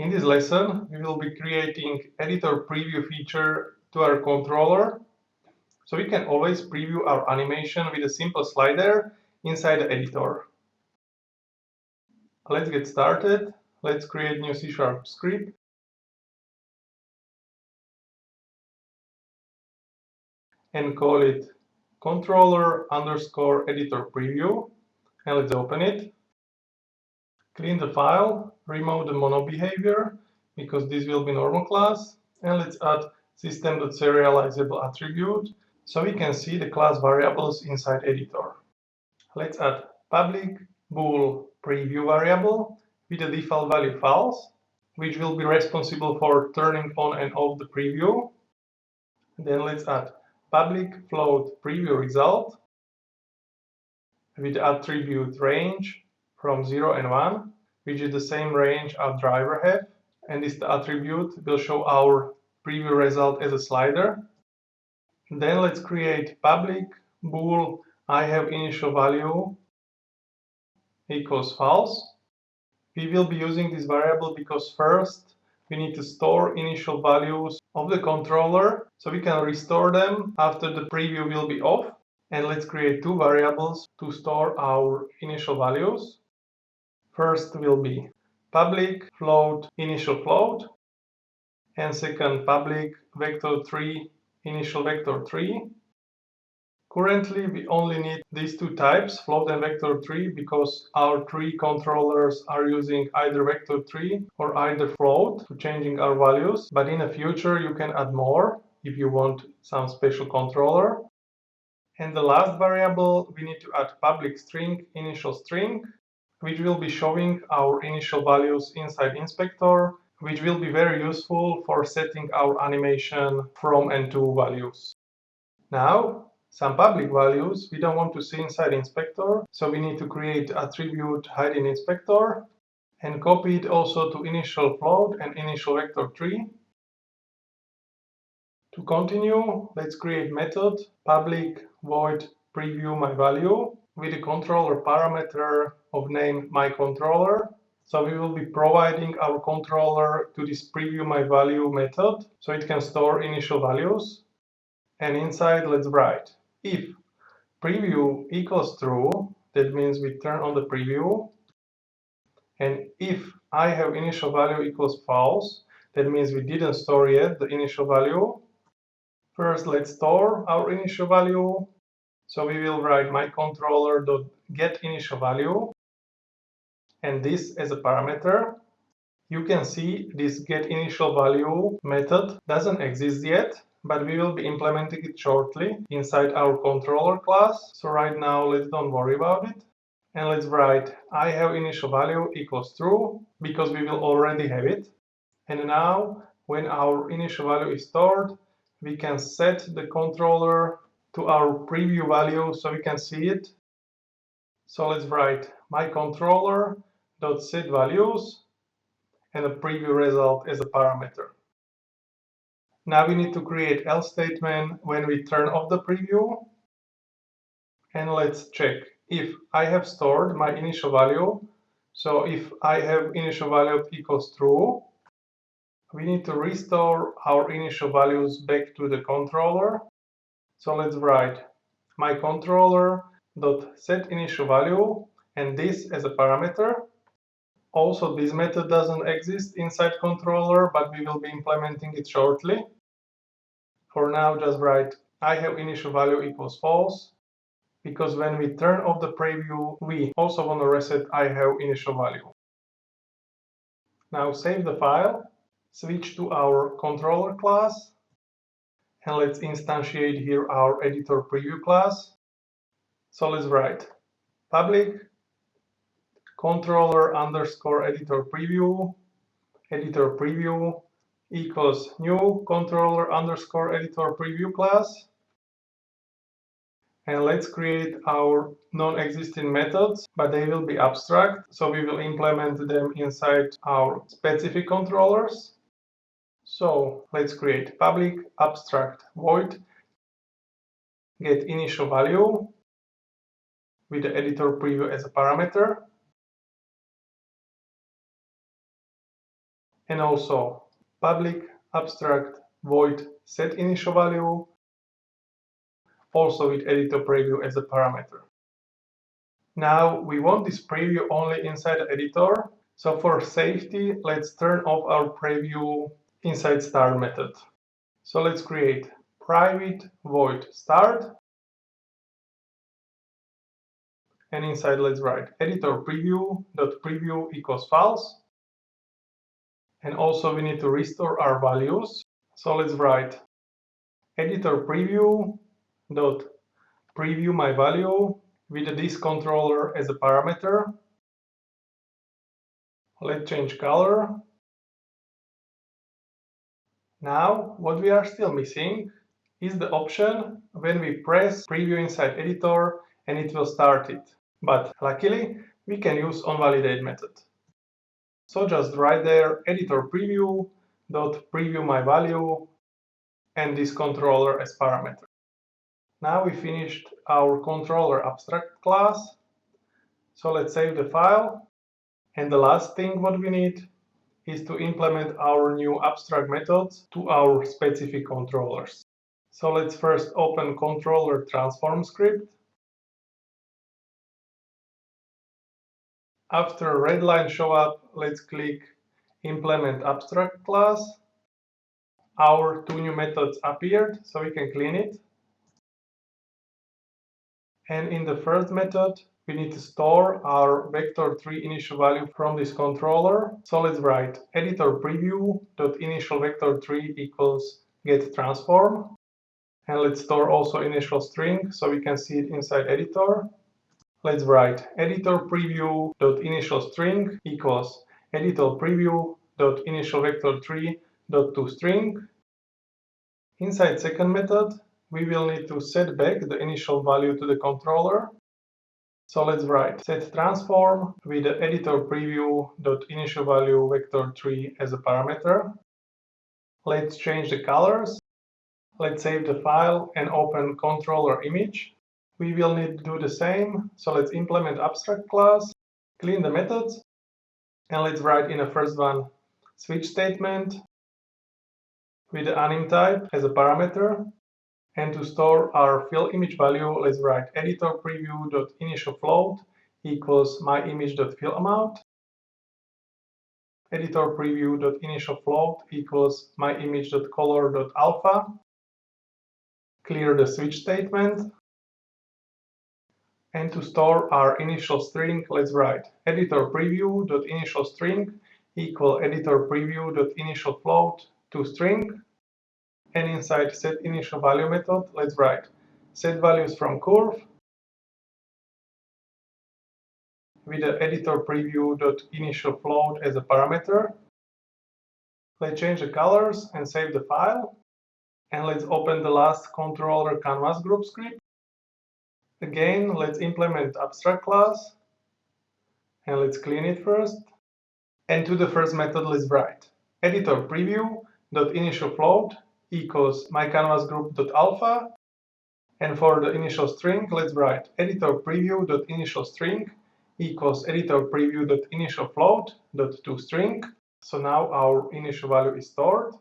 In this lesson, we will be creating editor preview feature to our controller. So we can always preview our animation with a simple slider inside the editor. Let's get started. Let's create new C# script. And call it controller_editor preview. And let's open it. Clean the file, remove the mono behavior because this will be normal class, and let's add system.serializable attribute so we can see the class variables inside editor. Let's add public bool preview variable with the default value false, which will be responsible for turning on and off the preview. Then let's add public float preview result with the attribute range from 0 and 1, which is the same range our driver have, and this attribute will show our preview result as a slider. Then let's create public bool I have initial value equals false. We will be using this variable because first we need to store initial values of the controller so we can restore them after the preview will be off. And let's create two variables to store our initial values. First will be public float initial float, and second public vector3 initial vector3. Currently we only need these two types, float and vector3, because our three controllers are using either vector3 or either float to changing our values, but in the future you can add more if you want some special controller. And the last variable, we need to add public string initial string, which will be showing our initial values inside inspector, which will be very useful for setting our animation from and to values. Now, some public values we don't want to see inside inspector, so we need to create attribute hide in inspector and copy it also to initial float and initial vector3. To continue, let's create method public void preview my value with a controller parameter of name myController. So we will be providing our controller to this preview my value method so it can store initial values. And inside let's write if preview equals true, that means we turn on the preview. And if I have initial value equals false, that means we didn't store yet the initial value. First, let's store our initial value. So we will write myController.getInitialValue, and this as a parameter. You can see this getInitialValue method doesn't exist yet, but we will be implementing it shortly inside our controller class. So right now, let's don't worry about it. And let's write I have initial value equals true because we will already have it. And now, when our initial value is stored, we can set the controller to our preview value so we can see it. So let's write myController.setValues and a preview result as a parameter. Now we need to create else statement when we turn off the preview. And let's check if I have stored my initial value. So if I have initial value equals true, we need to restore our initial values back to the controller. So let's write myController.setInitialValue and this as a parameter. Also, this method doesn't exist inside controller, but we will be implementing it shortly. For now, just write I have initial value equals false, because when we turn off the preview, we also want to reset I have initial value. Now save the file. Switch to our controller class, and let's instantiate here our editor preview class. So let's write public controller_editor preview equals new controller_editor preview class. And let's create our non-existing methods, but they will be abstract, so we will implement them inside our specific controllers. So let's create public abstract void get initial value with the editor preview as a parameter. and also public abstract void set initial value, also with editor preview as a parameter. Now we want this preview only inside the editor, so for safety let's turn off our preview inside start method. So let's create private void start, and inside let's write editor preview.preview equals false, and also we need to restore our values. So let's write editor preview dot preview my value with this controller as a parameter. Let's change color. Now what we are still missing is the option when we press preview inside editor and it will start it. But luckily we can use onValidate method. So just write there editor preview dot preview my value and this controller as parameter. Now we finished our controller abstract class. So let's save the file. And the last thing what we need is to implement our new abstract methods to our specific controllers. So let's first open controller transform script. After a red line show up, let's click implement abstract class. Our two new methods appeared, so we can clean it. And in the first method, we need to store our vector3 initial value from this controller. So let's write editor preview.initial vector3 equals get transform. And let's store also initial string so we can see it inside editor. Let's write editor preview.initial string equals editor preview.initial vector3.toString. Inside second method, we will need to set back the initial value to the controller. So let's write set transform with the editor preview.initial value vector3 as a parameter. Let's change the colors. Let's save the file and open controller image. We will need to do the same. So let's implement abstract class, clean the methods, and let's write in the first one switch statement with the anim type as a parameter. And to store our fill image value, let's write editor preview.initial float equals myImage.fillAmount. Editor preview.initial float equals myImage.color.alpha. Clear the switch statement. And to store our initial string, let's write editor preview.initial string equal editor preview.initial float to string. And inside set initial value method, let's write set values from curve with the editor preview.initial float as a parameter. Let's change the colors and save the file. And let's open the last controller canvas group script. Again, let's implement abstract class and let's clean it first. And to the first method, let's write editor preview.initial float equals myCanvasGroup.alpha. And for the initial string, let's write editor preview.initial string equals editor preview.initial float.toString. So now our initial value is stored.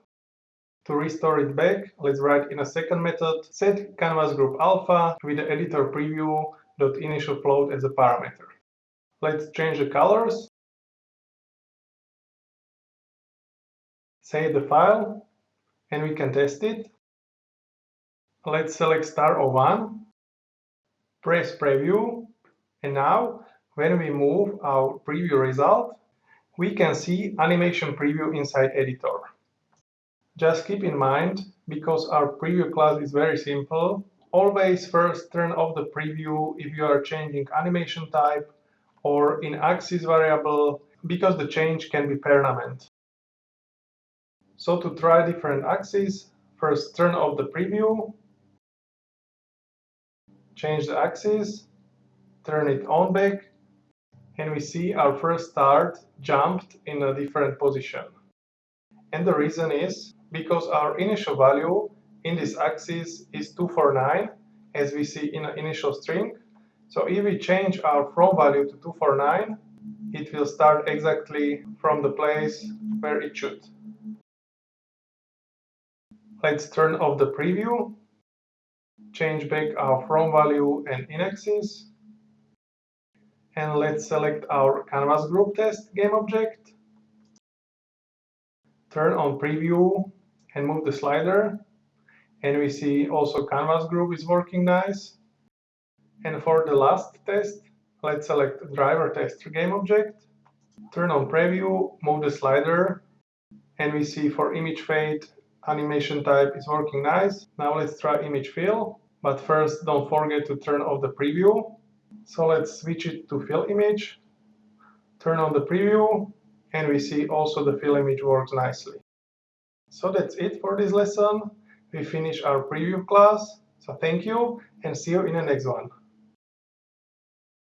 To restore it back, let's write in a second method set canvas group alpha with the editor preview.initial float as a parameter. Let's change the colors, save the file, and we can test it. Let's select star01, press preview, and now when we move our preview result, we can see animation preview inside editor. Just keep in mind, because our preview class is very simple, always first turn off the preview if you are changing animation type or in axis variable, because the change can be permanent. So to try different axes, first turn off the preview, change the axis, turn it on back, and we see our first start jumped in a different position. And the reason is because our initial value in this axis is 249, as we see in an initial string. So if we change our from value to 249, it will start exactly from the place where it should. Let's turn off the preview, change back our from value and indexes, and let's select our canvas group test game object. Turn on preview and move the slider, and we see also canvas group is working nice. And for the last test, let's select driver test game object, turn on preview, move the slider, and we see for image fade animation type is working nice. Now let's try image fill, but first don't forget to turn off the preview. So let's switch it to fill image, turn on the preview, and we see also the fill image works nicely. So that's it for this lesson. We finish our preview class. So thank you and see you in the next one.